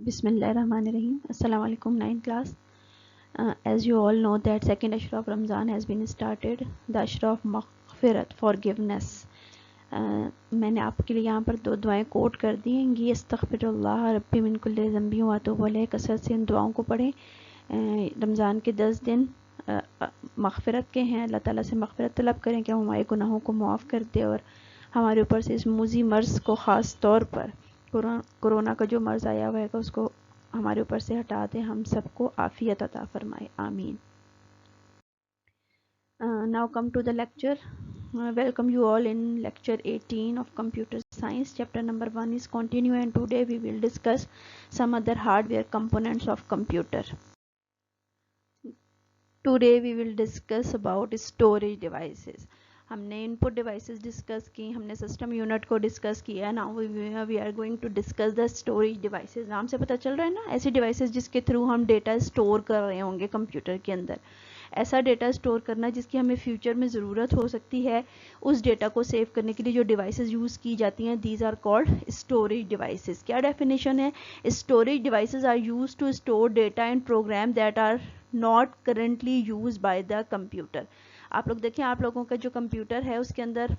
Bismillahirrahmanirrahim. Assalamu alaikum 9th class. As you all know that second Ashra of Ramzan has been started, the Ashra of Maghfirat, forgiveness. मैंने आपके लिए यहाँ पर दो दुआएं coat कर दी हैं। ये अस्तग़फिरुल्लाह रब्बी मिन कुल्लि ज़ंबी व अतूबु अलैह, कसरत से इन दुआओं को पढ़ें। रमज़ान के 10 दिन मग़फ़िरत के हैं। अल्लाह ताला से मग़फ़िरत तलब करें कि हमारे गुनाहों को मुआफ़ कर दे और हमारे ऊपर से इस मूजी मर्ज़ को ख़ास तौर पर कोरोना का जो मर्ज़ आया हुआ है उसको हमारे ऊपर से हटा दे, हम सबको आफ़ियत अता फरमाए, आमीन। Now come to the lecture. Welcome you all in lecture 18 of computer science. Chapter number 1 is continue, and today we will discuss some other hardware components of computer. Today we will discuss about storage devices. हमने input devices discuss की, हमने system unit को discuss किया। Now we are going to discuss the storage devices. नाम से पता चल रहा है ना, ऐसी डिवाइसेस जिसके थ्रू हम डेटा स्टोर कर रहे होंगे कंप्यूटर के अंदर। ऐसा डेटा स्टोर करना जिसकी हमें फ्यूचर में ज़रूरत हो सकती है, उस डेटा को सेव करने के लिए जो डिवाइसेस यूज़ की जाती हैं, these are called storage devices. क्या डेफिनेशन है? Storage devices are use to store data and program that are not currently use by the computer. आप लोग देखें, आप लोगों का जो कंप्यूटर है उसके अंदर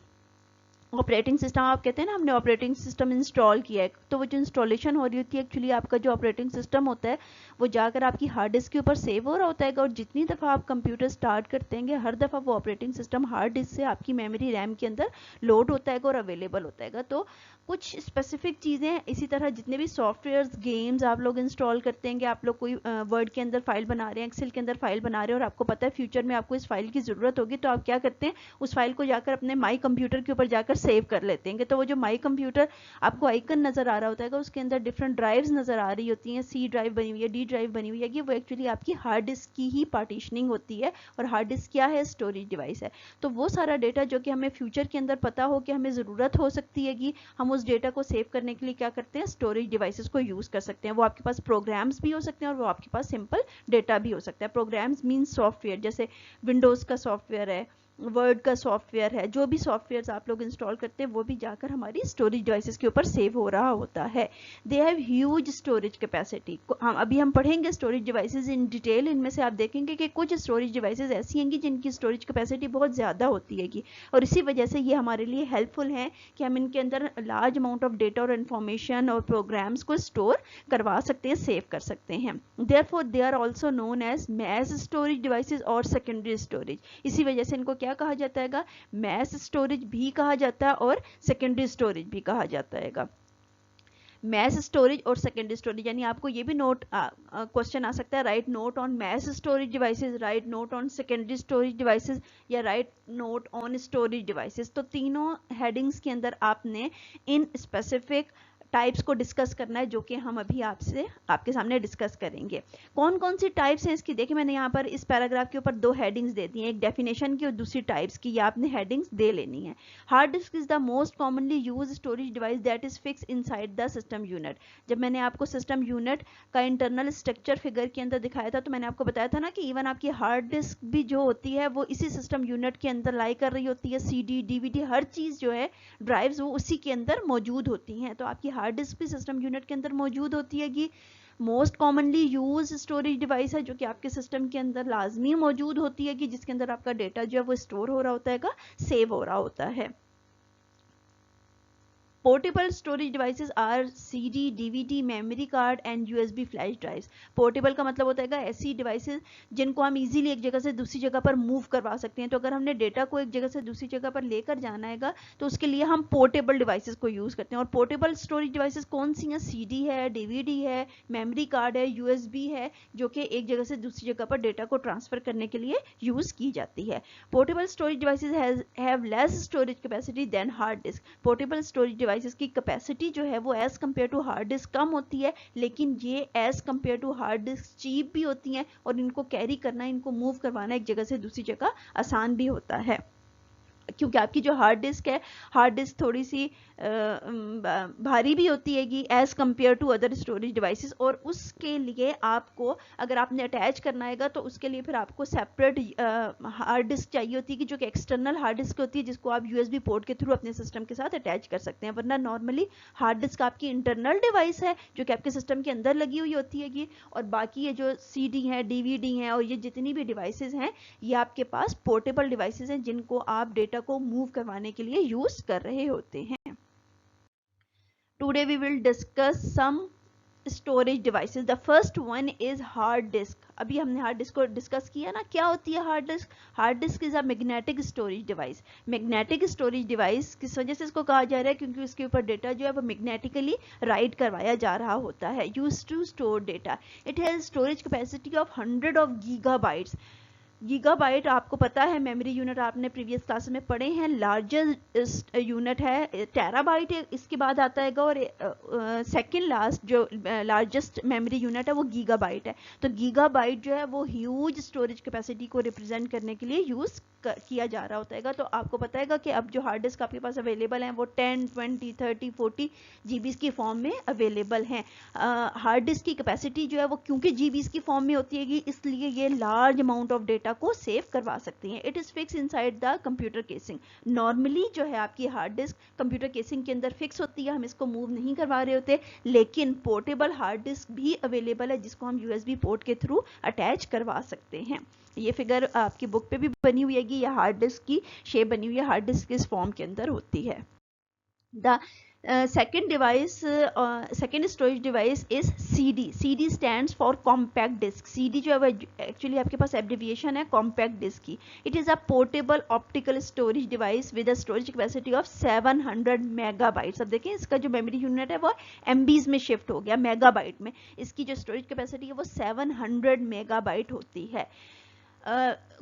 ऑपरेटिंग सिस्टम, आप कहते हैं ना हमने ऑपरेटिंग सिस्टम इंस्टॉल किया है, तो वो जो इंस्टॉलेशन हो रही होती है, एक्चुअली आपका जो ऑपरेटिंग सिस्टम होता है वो जाकर आपकी हार्ड डिस्क के ऊपर सेव हो रहा होता है। और जितनी दफ़ा आप कंप्यूटर स्टार्ट करते हैं, हर दफ़ा वो ऑपरेटिंग सिस्टम हार्ड डिस्क से आपकी मेमोरी रैम के अंदर लोड होता है और अवेलेबल होता है। तो कुछ स्पेसिफिक चीज़ें, इसी तरह जितने भी सॉफ्टवेयर गेम्स आप लोग इंस्टॉल करते हैं, कि आप लोग कोई वर्ड के अंदर फाइल बना रहे हैं, एक्सेल के अंदर फाइल बना रहे हैं और आपको पता है फ्यूचर में आपको इस फाइल की ज़रूरत होगी, तो आप क्या करते हैं, उस फाइल को जाकर अपने माई कंप्यूटर के ऊपर जाकर सेव कर लेते हैं। तो वो जो माई कंप्यूटर आपको आइकन नजर आ रहा होता है, उसके अंदर डिफरेंट ड्राइव्स नजर आ रही होती हैं, सी ड्राइव बनी हुई है, डी ड्राइव बनी हुई है, कि वो एक्चुअली आपकी हार्ड डिस्क की ही पार्टीशनिंग होती है। और हार्ड डिस्क क्या है? स्टोरेज डिवाइस है। तो वो सारा डेटा जो कि हमें फ्यूचर के अंदर पता हो कि हमें ज़रूरत हो सकती है, कि हम उस डेटा को सेव करने के लिए क्या करते हैं, स्टोरेज डिवाइसेस को यूज़ कर सकते हैं। वो आपके पास प्रोग्राम्स भी हो सकते हैं और वो आपके पास सिंपल डेटा भी हो सकता है। प्रोग्राम्स मीन्स सॉफ्टवेयर, जैसे विंडोज़ का सॉफ्टवेयर है, वर्ड का सॉफ्टवेयर है, जो भी सॉफ्टवेयर आप लोग इंस्टॉल करते हैं वो भी जाकर हमारी स्टोरेज डिवाइसेस के ऊपर सेव हो रहा होता है। They have huge storage capacity. अभी हम पढ़ेंगे स्टोरेज डिवाइसेस इन डिटेल। इनमें से आप देखेंगे कि कुछ स्टोरेज डिवाइसेस ऐसी हैं जिनकी स्टोरेज कैपेसिटी बहुत ज़्यादा होती है, और इसी वजह से ये हमारे लिए हेल्पफुल हैं कि हम इनके अंदर लार्ज अमाउंट ऑफ डेटा और इन्फॉर्मेशन और प्रोग्राम्स को स्टोर करवा सकते हैं, सेव कर सकते हैं। Therefore they are also known as mass storage devices और सेकेंडरी स्टोरेज। इसी वजह से इनको क्या कहा जाता है? मैस स्टोरेज भी कहा जाता है और सेकेंडरी स्टोरेज भी कहा जाता है। मैस स्टोरेज और सेकेंडरी स्टोरेज, यानी आपको ये भी नोट क्वेश्चन आ सकता है, write note on mass storage devices, write note on secondary storage devices, या write note on storage devices. तो तीनों हेडिंग्स के अंदर आपने इन स्पेसिफिक टाइप्स को डिस्कस करना है, जो कि हम अभी आपके सामने डिस्कस करेंगे। कौन कौन सी टाइप्स हैं इसकी? देखिए, मैंने यहाँ पर इस पैराग्राफ के ऊपर दो हेडिंग्स दे दी हैं, एक डेफिनेशन की और दूसरी टाइप्स की। ये आपने हेडिंग्स दे लेनी है। Hard disc is the most commonly use storage device that is fix inside the system unit. जब मैंने आपको सिस्टम यूनिट का इंटरनल स्ट्रक्चर फिगर के अंदर दिखाया था, तो मैंने आपको बताया था ना कि इवन आपकी हार्ड डिस्क भी जो होती है वो इसी सिस्टम यूनिट के अंदर लाई कर रही होती है। CD, DVD, हर चीज़ जो है, ड्राइव्स, वो उसी के अंदर मौजूद होती हैं। तो आपकी हार्ड डिस्क भी सिस्टम यूनिट के अंदर मौजूद होती है। कि most commonly use storage device है जो कि आपके सिस्टम के अंदर लाजमी मौजूद होती है, कि जिसके अंदर आपका डेटा जो है वो स्टोर हो रहा होता है, सेव हो रहा होता है। Portable storage devices are CD, DVD, memory card and USB flash drives. Portable का मतलब होता है ऐसी डिवाइसेस जिनको हम इजीली एक जगह से दूसरी जगह पर मूव करवा सकते हैं। तो अगर हमने डेटा को एक जगह से दूसरी जगह पर लेकर जाना है, तो उसके लिए हम पोर्टेबल डिवाइसेस को यूज़ करते हैं। और पोर्टेबल स्टोरेज डिवाइसेस कौन सी हैं? CD है, DVD है, मेमोरी कार्ड है, USB है, जो कि एक जगह से दूसरी जगह पर डेटा को ट्रांसफर करने के लिए यूज़ की जाती है। Portable storage devices have less storage capacity than hard disk. Portable storage devices की कैपेसिटी जो है वो as compare to hard disk कम होती है, लेकिन ये as compare to hard disk cheap भी होती हैं, और इनको कैरी करना, इनको मूव करवाना एक जगह से दूसरी जगह आसान भी होता है। क्योंकि आपकी जो हार्ड डिस्क है, हार्ड डिस्क थोड़ी सी भारी भी होती हैगी as compare to other storage devices, और उसके लिए आपको अगर आपने अटैच करना है तो उसके लिए फिर आपको सेपरेट हार्ड डिस्क चाहिए होती है कि जो कि एक्सटर्नल हार्ड डिस्क होती है, जिसको आप यूएसबी पोर्ट के थ्रू अपने सिस्टम के साथ अटैच कर सकते हैं। वरना नॉर्मली हार्ड डिस्क आपकी इंटरनल डिवाइस है जो कि आपके सिस्टम के अंदर लगी हुई होती हैगी, और बाकी ये जो CD हैं, DVD हैं और ये जितनी भी डिवाइसेज हैं, ये आपके पास पोर्टेबल डिवाइसेज हैं जिनको आप डेटा को मूव करवाने के लिए यूज कर रहे होते हैं। Today we will discuss some storage devices. The first one is hard disk. अभी हमने हार्ड डिस्क को डिस्कस किया ना, क्या होती है hard disc? Hard disk is a magnetic storage device. Magnetic storage device किस वजह से इसको कहा जा रहा है? क्योंकि उसके ऊपर डेटा जो है वो मैग्नेटिकली राइट करवाया जा रहा होता है। Use to store data. It has storage capacity of 100 of gigabytes. Gigabyte आपको पता है मेमोरी यूनिट आपने प्रीवियस क्लास में पढ़े हैं, लार्जेस्ट यूनिट है टेराबाइट इसके बाद आता है, और सेकंड लास्ट जो लार्जेस्ट मेमोरी यूनिट है वो गीगाबाइट है। तो गीगाबाइट जो है वो ह्यूज स्टोरेज कैपेसिटी को रिप्रेजेंट करने के लिए यूज किया जा रहा होता है। तो आपको पता है कि अब जो हार्ड डिस्क आपके पास अवेलेबल हैं वो 10, 20, 30, 40 जीबीज की फॉर्म में अवेलेबल हैं। हार्ड डिस्क की कैपेसिटी जो है वो क्योंकि जीबीज की फॉर्म में होती है, इसलिए ये लार्ज अमाउंट ऑफ डेटा को सेव करवा सकती हैं। It is fix inside the computer casing. Normally जो है आपकी हार्ड डिस्क कंप्यूटर केसिंग के अंदर फिक्स होती है, हम इसको मूव नहीं करवा रहे होते, लेकिन पोर्टेबल हार्ड डिस्क भी अवेलेबल है जिसको हम यूएसबी पोर्ट के थ्रू अटैच करवा सकते हैं। ये फिगर आपकी बुक पे भी बनी हुई है, ये हार्ड डिस्क की शेप बनी हुई है, हार्ड डिस्क इस फॉर्म के अंदर होती है। The second storage device is CD. CD stands for compact disk. CD जो है एक्चुअली आपके पास एब्रिविएशन है compact disk की. It is a portable optical storage device with a storage capacity of 700 megabytes. अब देखें इसका जो मेमोरी यूनिट है वो MBs में शिफ्ट हो गया मेगाबाइट में. इसकी जो स्टोरेज कैपेसिटी है वो 700 मेगाबाइट होती है.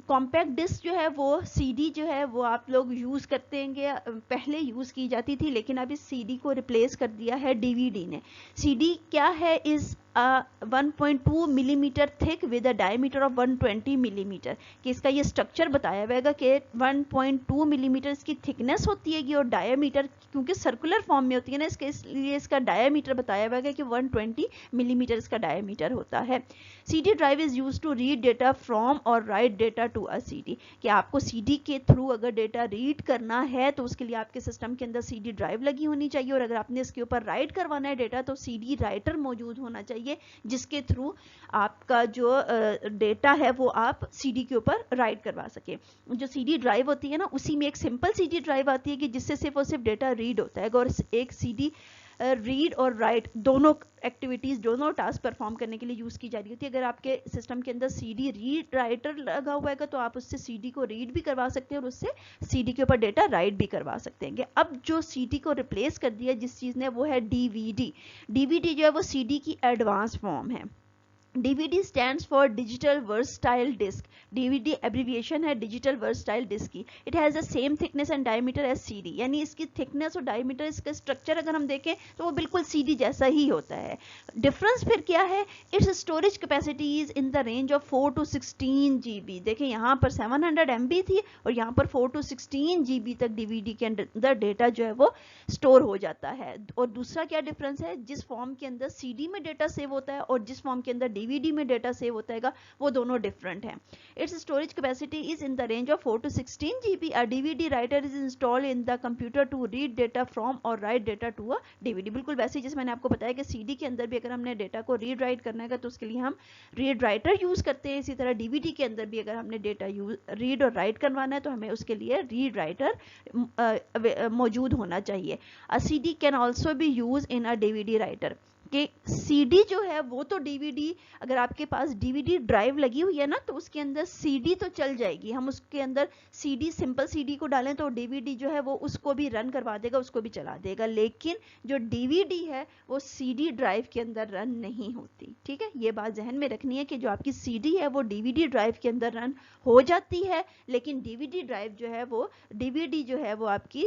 कॉम्पैक्ट डिस्क जो है वो CD जो है वो आप लोग यूज़ करते हैं, पहले यूज़ की जाती थी, लेकिन अब इस CD को रिप्लेस कर दिया है DVD ने. CD क्या है? Is 1.2 millimetre thick with a diameter of 120 millimetre. कि इसका ये स्ट्रक्चर बताया हुआ है कि 1.2 मिलीमीटर इसकी थिकनेस होती है और डायमीटर क्योंकि सर्कुलर फॉर्म में होती है ना, इसलिए इसका डायमीटर बताया हुआ है कि 120 मिलीमीटर इसका डायमीटर होता है. CD drive is use to read data from और write data to a CD. कि आपको CD के थ्रू अगर डेटा रीड करना है तो उसके लिए आपके सिस्टम के अंदर CD ड्राइव लगी होनी चाहिए, और अगर आपने इसके ऊपर राइट करवाना है डेटा तो CD राइटर मौजूद होना चाहिए जिसके थ्रू आपका जो डेटा है वो आप CD के ऊपर राइट करवा सके. जो CD ड्राइव होती है ना, उसी में एक सिंपल CD ड्राइव आती है कि जिससे सिर्फ और सिर्फ डेटा रीड होता है, और एक CD रीड और राइट दोनों एक्टिविटीज, दोनों टास्क परफॉर्म करने के लिए यूज की जा रही होती है. अगर आपके सिस्टम के अंदर CD रीड राइटर लगा हुआ है तो आप उससे CD को रीड भी करवा सकते हैं और उससे CD के ऊपर डेटा राइट भी करवा सकते हैं. अब जो CD को रिप्लेस कर दिया जिस चीज ने, वो है DVD. DVD जो है वो CD की एडवांस फॉर्म है. DVD stands for Digital Versatile Disk. DVD abbreviation है Digital Versatile Disk की. It has the same thickness and diameter as CD. यानी इसकी thickness और diameter, इसका structure अगर हम देखें तो वो बिल्कुल CD जैसा ही होता है. Difference फिर क्या है? Its storage capacity is in the range of 4 to 16 GB. देखें यहाँ पर 700 MB थी और यहाँ पर 4 to 16 GB तक DVD के अंदर डेटा जो है वो स्टोर हो जाता है. और दूसरा क्या डिफरेंस है? जिस फॉर्म के अंदर CD में डेटा सेव होता है और जिस फॉर्म के अंदर DVD में डेटा सेव होता है वो दोनों डिफरेंट हैं. Its storage capacity is in the range of 4 to 16 GB. A DVD writer is installed in the computer to read data from और write data to a DVD. बिल्कुल वैसे ही जैसे मैंने आपको बताया कि CD के अंदर भी अगर हमने डेटा को रीड राइट करना है तो उसके लिए हम रीड राइटर यूज करते हैं. इसी तरह DVD के अंदर भी अगर हमने डेटा रीड और राइट करवाना है तो हमें उसके लिए रीड राइटर मौजूद होना चाहिए. अ CD can also be use in a DVD writer. कि CD जो है वो तो DVD, अगर आपके पास DVD ड्राइव लगी हुई है ना तो उसके अंदर CD तो चल जाएगी. हम उसके अंदर CD सिंपल CD को डालें तो DVD जो है वो उसको भी रन करवा देगा, उसको भी चला देगा. लेकिन जो DVD है वो CD ड्राइव के अंदर रन नहीं होती. ठीक है, ये बात जहन में रखनी है कि जो आपकी CD है वो DVD ड्राइव के अंदर रन हो जाती है, लेकिन DVD ड्राइव जो है वो DVD जो है वो आपकी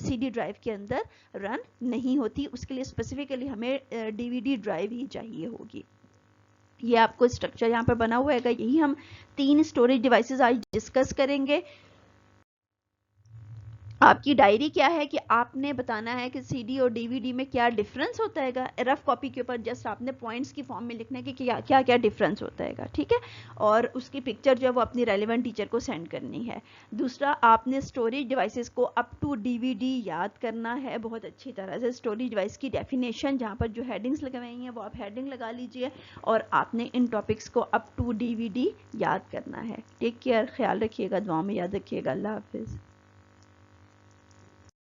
CD ड्राइव के अंदर रन नहीं होती. उसके लिए स्पेसिफिकली हमें DVD ड्राइव ही चाहिए होगी. ये आपको स्ट्रक्चर यहाँ पर बना हुआ है. यही हम 3 स्टोरेज डिवाइसेस आज डिस्कस करेंगे. आपकी डायरी क्या है कि आपने बताना है कि सीडी और डीवीडी में क्या डिफरेंस होता है। रफ कॉपी के ऊपर जस्ट आपने पॉइंट्स की फॉर्म में लिखना है कि क्या क्या क्या डिफरेंस होता है, ठीक है। और उसकी पिक्चर जो है वो अपनी रेलिवेंट टीचर को सेंड करनी है। दूसरा, आपने स्टोरेज डिवाइसेस को अप टू डीवीडी याद करना है बहुत अच्छी तरह से। स्टोरेज डिवाइस की डेफिनेशन जहाँ पर जो हेडिंग्स लगाई हैं वो आप हेडिंग लगा लीजिए, और आपने इन टॉपिक्स को अप टू डीवीडी याद करना है। टेक केयर, ख्याल रखिएगा, दुआ में याद रखिएगा। अल्लाह हाफिज़।